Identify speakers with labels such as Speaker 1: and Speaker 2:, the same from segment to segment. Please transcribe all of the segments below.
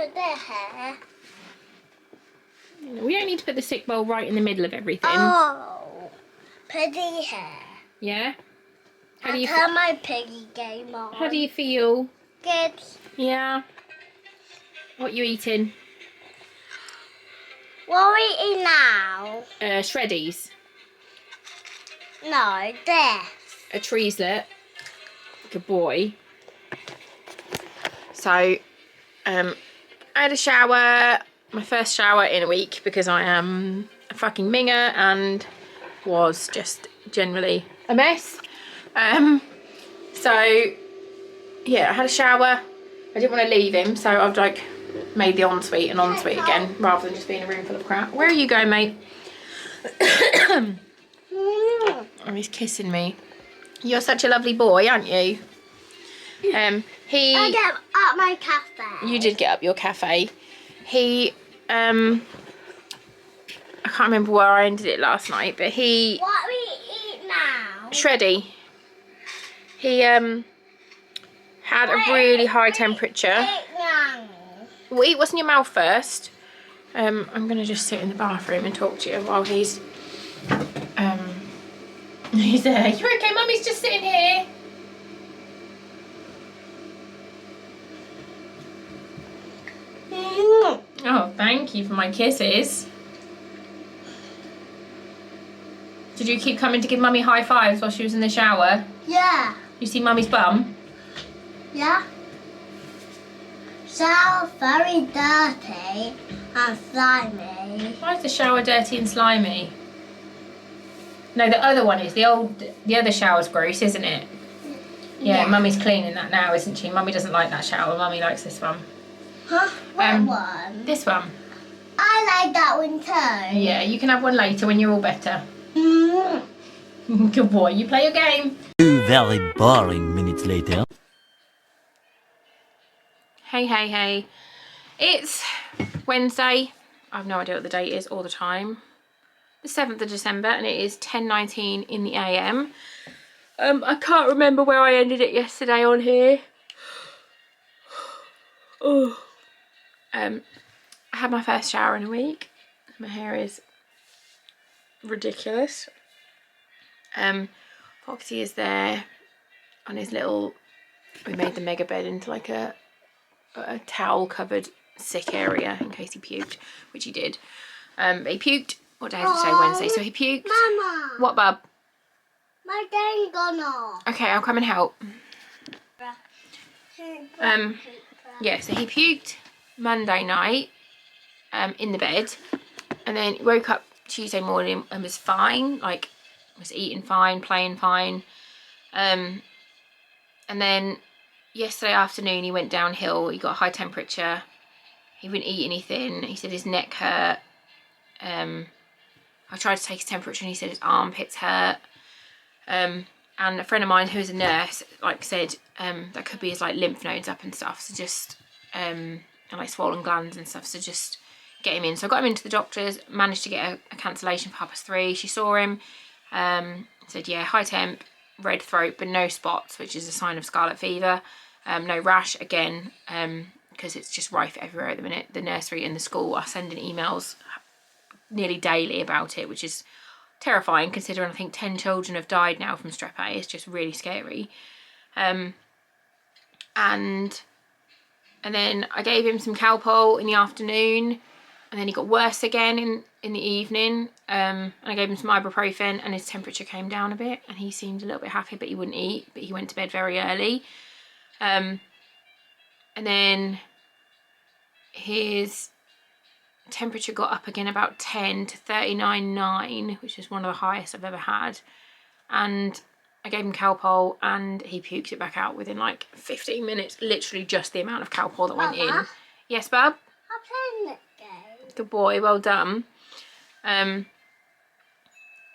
Speaker 1: put the hair.
Speaker 2: We don't need to put the sick bowl right in the middle of everything.
Speaker 1: Oh, piggy hair.
Speaker 2: Yeah? How do
Speaker 1: I'll
Speaker 2: you
Speaker 1: turn my piggy game on.
Speaker 2: How do you feel?
Speaker 1: Good.
Speaker 2: Yeah. What you eating?
Speaker 1: What are we eating now?
Speaker 2: Shreddies.
Speaker 1: No, this.
Speaker 2: A treeslet. Good boy. So, I had a shower, my first shower in a week, because I am a fucking minger and was just generally a mess. So, yeah, I had a shower. I didn't want to leave him, so I've like made the ensuite an ensuite again, rather than just being a room full of crap. Where are you going, mate? Oh, he's kissing me. You're such a lovely boy, aren't you?
Speaker 1: I get up my cafe.
Speaker 2: You did get up your cafe. He, I can't remember where I ended it last night, but he...
Speaker 1: What we eat now?
Speaker 2: Shreddy. He, had a really high temperature. Well, eat what's in your mouth first. I'm going to just sit in the bathroom and talk to you while he's there. You're okay, Mummy's just sitting here. Oh, thank you for my kisses. Did you keep coming to give Mummy high fives while she was in the shower?
Speaker 1: Yeah.
Speaker 2: You see Mummy's bum?
Speaker 1: Yeah. So very dirty and slimy.
Speaker 2: Why is the shower dirty and slimy? No, the other one is. The other shower's gross, isn't it? Yeah, Mummy's cleaning that now, isn't she? Mummy doesn't like that shower. Mummy likes this one.
Speaker 1: Huh? What one?
Speaker 2: This one.
Speaker 1: I like that one too.
Speaker 2: Yeah, you can have one later when you're all better.
Speaker 1: Mm.
Speaker 2: Good boy. You play your game.
Speaker 3: 2 very boring minutes later.
Speaker 2: Hey, hey, hey. It's Wednesday. I have no idea what the date is all the time. The 7th of December, and it is 10:19 in the AM. I can't remember where I ended it yesterday on here. Oh. I had my first shower in a week. My hair is ridiculous. Foxy is there on his little... We made the mega bed into like a towel covered sick area in case he puked, which he did. But he puked. What day did it say? Wednesday. So he puked.
Speaker 1: Mama.
Speaker 2: What, bub?
Speaker 1: My thing gone off.
Speaker 2: Okay, I'll come and help. Yeah, so he puked Monday night in the bed, and then woke up Tuesday morning and was fine, like was eating fine, playing fine. And then yesterday afternoon he went downhill. He got a high temperature. He wouldn't eat anything. He said his neck hurt. I tried to take his temperature and he said his armpits hurt. And a friend of mine who's a nurse like said that could be his like lymph nodes up and stuff, so just and like swollen glands and stuff, so just get him in. So I got him into the doctor's, managed to get a cancellation for 3:30. She saw him, said yeah, high temp, red throat but no spots, which is a sign of scarlet fever. No rash again, because it's just rife everywhere at the minute. The nursery and the school are sending emails nearly daily about it, which is terrifying considering I think 10 children have died now from strep A. It's just really scary. And then I gave him some Calpol in the afternoon, and then he got worse again in the evening. And I gave him some ibuprofen and his temperature came down a bit and he seemed a little bit happy, but he wouldn't eat, but he went to bed very early. And then his temperature got up again about 10 to 39.9, which is one of the highest I've ever had. And I gave him Calpol and he puked it back out within like 15 minutes, literally just the amount of Calpol that went in. Yes, bub?
Speaker 1: I'm playing that game.
Speaker 2: Good boy, well done. And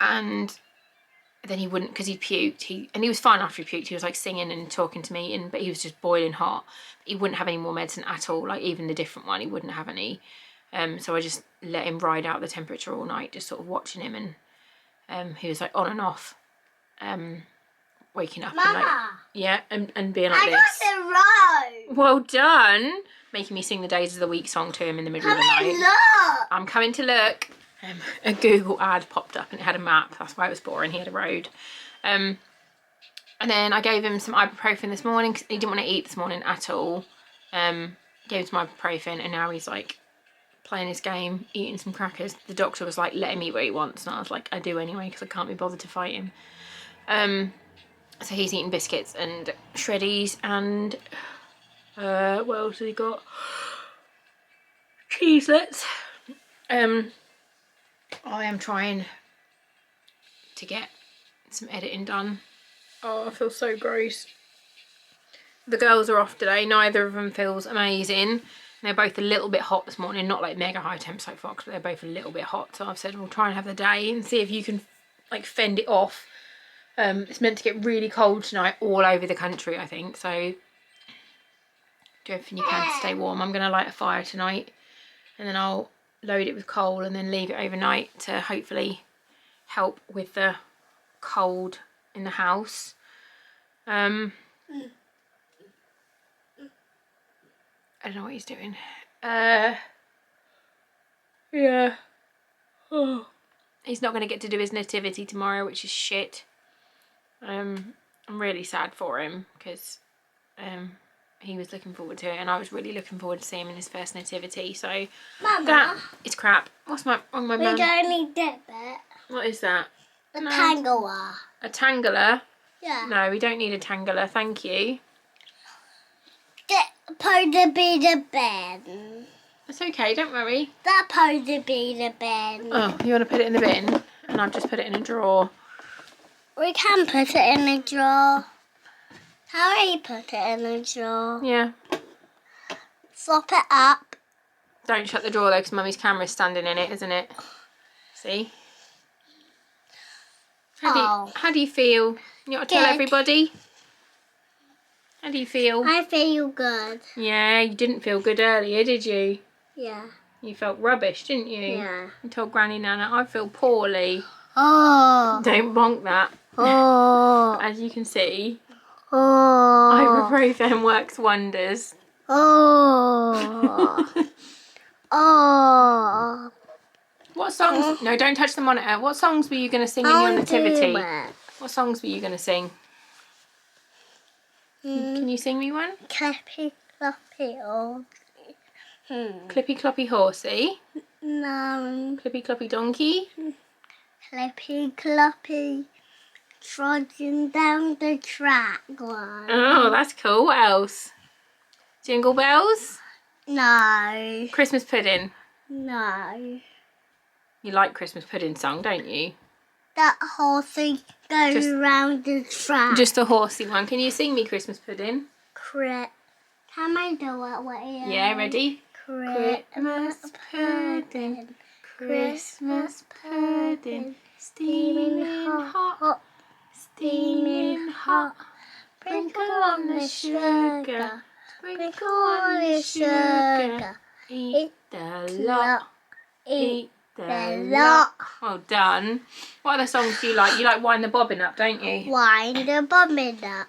Speaker 2: then he wouldn't, because he puked, and he was fine after he puked. He was like singing and talking to me, but he was just boiling hot. He wouldn't have any more medicine at all, like even the different one, he wouldn't have any. So I just let him ride out the temperature all night, just sort of watching him, and he was like on and off, waking up.
Speaker 1: Mama,
Speaker 2: and like, yeah, and being like
Speaker 1: I
Speaker 2: this.
Speaker 1: got it right.
Speaker 2: Well done. making me sing the Days of the Week song to him in the middle of the
Speaker 1: Come
Speaker 2: night.
Speaker 1: and look.
Speaker 2: I'm coming to look. A Google ad popped up and it had a map. That's why it was boring. He had a road. And then I gave him some ibuprofen this morning because he didn't want to eat this morning at all. Gave him some ibuprofen and now he's like playing his game, eating some crackers. The doctor was like, let him eat what he wants, and I was like, I do anyway because I can't be bothered to fight him. So he's eating biscuits and shreddies and what else has he got? Cheeselets. I am trying to get some editing done. Oh, I feel so gross. The girls are off today. Neither of them feels amazing. They're both a little bit hot this morning. Not like mega high temps like Fox, but they're both a little bit hot. So I've said we'll try and have the day and see if you can like fend it off. It's meant to get really cold tonight all over the country, I think. So do everything you can to stay warm. I'm going to light a fire tonight and then I'll load it with coal and then leave it overnight to hopefully help with the cold in the house. I don't know what he's doing. Yeah. Oh. He's not going to get to do his nativity tomorrow, which is shit. I'm really sad for him because he was looking forward to it and I was really looking forward to seeing him in his first nativity. So
Speaker 1: Mama,
Speaker 2: that is crap. What's wrong with my
Speaker 1: we
Speaker 2: mum?
Speaker 1: don't need that bit.
Speaker 2: What is that?
Speaker 1: The
Speaker 2: No.
Speaker 1: tangler.
Speaker 2: A tangler?
Speaker 1: Yeah.
Speaker 2: No, we don't need a tangler, thank you.
Speaker 1: That supposed to be the bin.
Speaker 2: It's okay, don't worry.
Speaker 1: That's supposed to be the bin.
Speaker 2: Oh, you want to put it in the bin? And I've just put it in a drawer.
Speaker 1: We can put it in a drawer. How do you put it in a drawer?
Speaker 2: Yeah.
Speaker 1: Flop it up.
Speaker 2: Don't shut the drawer though, because Mummy's camera's standing in it, isn't it? See? How do you feel? You want to tell
Speaker 1: Good.
Speaker 2: everybody? How do you feel?
Speaker 1: I feel good.
Speaker 2: Yeah, you didn't feel good earlier, did you?
Speaker 1: Yeah.
Speaker 2: You felt rubbish, didn't you?
Speaker 1: Yeah.
Speaker 2: You told Granny Nana, I feel poorly.
Speaker 1: Oh.
Speaker 2: Don't bonk that.
Speaker 1: Oh.
Speaker 2: As you can see,
Speaker 1: Oh.
Speaker 2: ibuprofen works wonders.
Speaker 1: Oh. Oh.
Speaker 2: What songs? No, don't touch the monitor. What songs were you going to sing in your nativity? What songs were you going to sing? Can you sing me one?
Speaker 1: Clippy cloppy old.
Speaker 2: Clippy Cloppy Horsey.
Speaker 1: No.
Speaker 2: Clippy Cloppy Donkey.
Speaker 1: Clippy cloppy. Trudging down the track one.
Speaker 2: Oh, that's cool. What else? Jingle Bells?
Speaker 1: No.
Speaker 2: Christmas Pudding.
Speaker 1: No.
Speaker 2: You like Christmas Pudding song, don't you?
Speaker 1: That horsey goes
Speaker 2: Just-
Speaker 1: round the track.
Speaker 2: Just the horsey one. Can you sing me Christmas Pudding?
Speaker 1: Can I do it with you?
Speaker 2: Yeah, ready?
Speaker 1: Christmas
Speaker 2: pudding, Christmas pudding, steaming hot, steaming hot. Sprinkle on the sugar, sprinkle on the sugar. Eat the lot, eat the lot. Well done. What other songs do you like? You like Wind the Bobbin Up, don't you?
Speaker 1: Wind the bobbin up.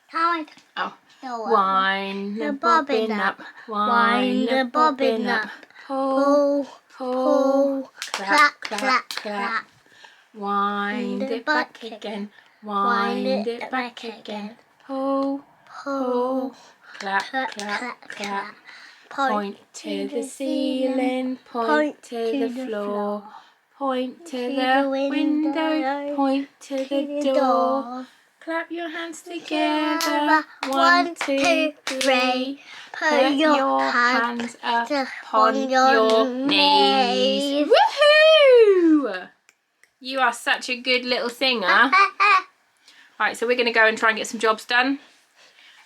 Speaker 1: How I
Speaker 2: Oh.
Speaker 1: do it?
Speaker 2: Wind the bobbin up,
Speaker 1: Wind the bobbin up.
Speaker 2: Pull,
Speaker 1: Pull,
Speaker 2: clap,
Speaker 1: clap,
Speaker 2: clap,
Speaker 1: clap,
Speaker 2: clap.
Speaker 1: clap.
Speaker 2: Wind it back again, wind it back again. Pull,
Speaker 1: Pull,
Speaker 2: clap,
Speaker 1: clap,
Speaker 2: clap,
Speaker 1: clap,
Speaker 2: clap.
Speaker 1: clap.
Speaker 2: Point to the ceiling, point to the floor. Point to the window, point to the door. Clap your hands together, 1, 2, 3. Put your hands up on your knees. Woohoo! You are such a good little singer. Right, so we're going to go and try and get some jobs done.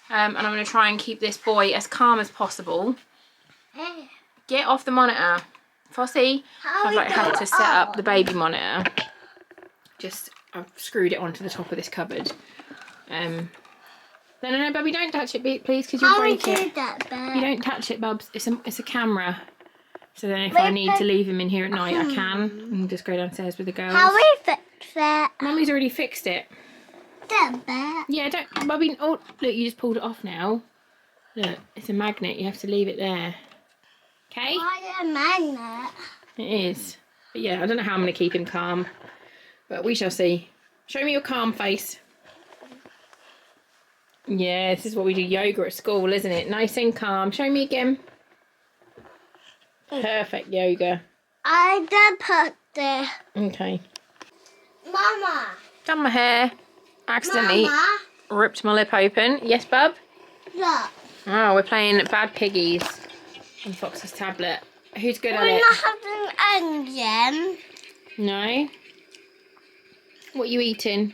Speaker 2: And I'm going to try and keep this boy as calm as possible. Get off the monitor. Fossey, I've like had to set up the baby monitor. Just, I've screwed it onto the top of this cupboard. No, Bubby, don't touch it, please, because you'll break it. You don't touch it, Bubs. It's a camera. So then if I need to leave him in here at night, I can. And just go downstairs with the girls.
Speaker 1: How we fix it?
Speaker 2: Mummy's already fixed it.
Speaker 1: That bit.
Speaker 2: Yeah, don't, Bubby. Oh, look, you just pulled it off now. Look, it's a magnet. You have to leave it there. Okay?
Speaker 1: Why a magnet?
Speaker 2: It is. But yeah, I don't know how I'm going to keep him calm. But we shall see. Show me your calm face. Yeah, this is what we do yoga at school, isn't it? Nice and calm. Show me again. Perfect yoga.
Speaker 1: I did put the...
Speaker 2: Okay.
Speaker 1: Mama.
Speaker 2: Done my hair. Accidentally
Speaker 1: Mama.
Speaker 2: ripped my lip open. Yes, bub?
Speaker 1: Look.
Speaker 2: Oh, we're playing Bad Piggies on Fox's tablet. Who's good at
Speaker 1: We're
Speaker 2: it?
Speaker 1: not having engine.
Speaker 2: No? What are you eating?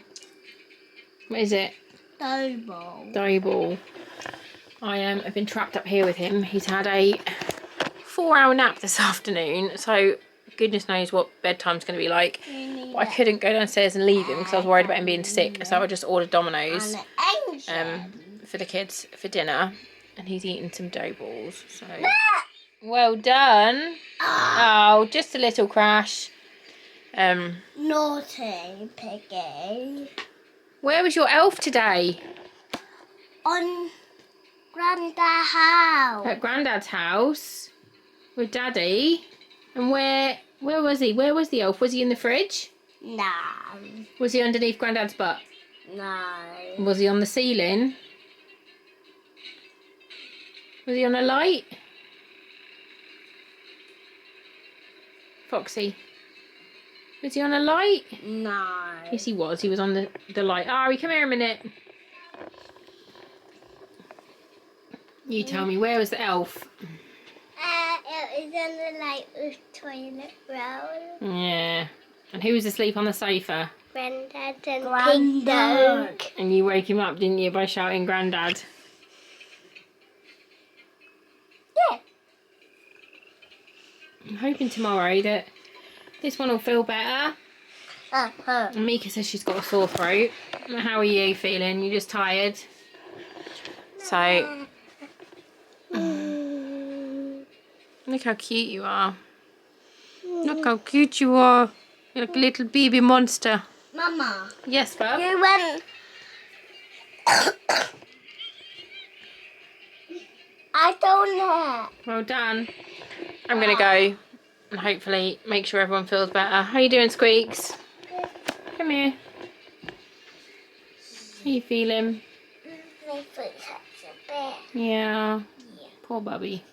Speaker 2: What is it?
Speaker 1: Dough ball.
Speaker 2: Dough ball. I've been trapped up here with him. He's had a 4-hour nap this afternoon, so goodness knows what bedtime's going to be like. But I couldn't go downstairs and leave him because I was worried about him being sick, so I just ordered Domino's for the kids for dinner, and he's eating some dough balls. So well done. Oh, just a little crash.
Speaker 1: Naughty piggy.
Speaker 2: Where was your elf today?
Speaker 1: On Grandad's house.
Speaker 2: At Grandad's house with Daddy. And where was he? Where was the elf? Was he in the fridge?
Speaker 1: No.
Speaker 2: Was he underneath Grandad's butt?
Speaker 1: No.
Speaker 2: Was he on the ceiling? Was he on a light? Foxy. Was he on a light?
Speaker 1: No.
Speaker 2: Yes, he was. He was on the light. Ari, come here a minute. You tell me, where was the elf?
Speaker 1: It was on the light with toilet roll.
Speaker 2: Yeah. And who was asleep on the sofa?
Speaker 1: Grandad and Pink Dog.
Speaker 2: And you woke him up, didn't you, by shouting Grandad?
Speaker 1: Yeah.
Speaker 2: I'm hoping tomorrow that this one will feel better. And Mika says she's got a sore throat. How are you feeling? You just tired? So, look how cute you are. Look how cute you are. You're like a little baby monster.
Speaker 1: Mama.
Speaker 2: Yes, bub?
Speaker 1: You went... I don't know.
Speaker 2: Well done. I'm going to go and hopefully make sure everyone feels better. How you doing, Squeaks? Come here. How you feeling?
Speaker 1: My foot hurts a bit.
Speaker 2: Yeah. Poor Bubby.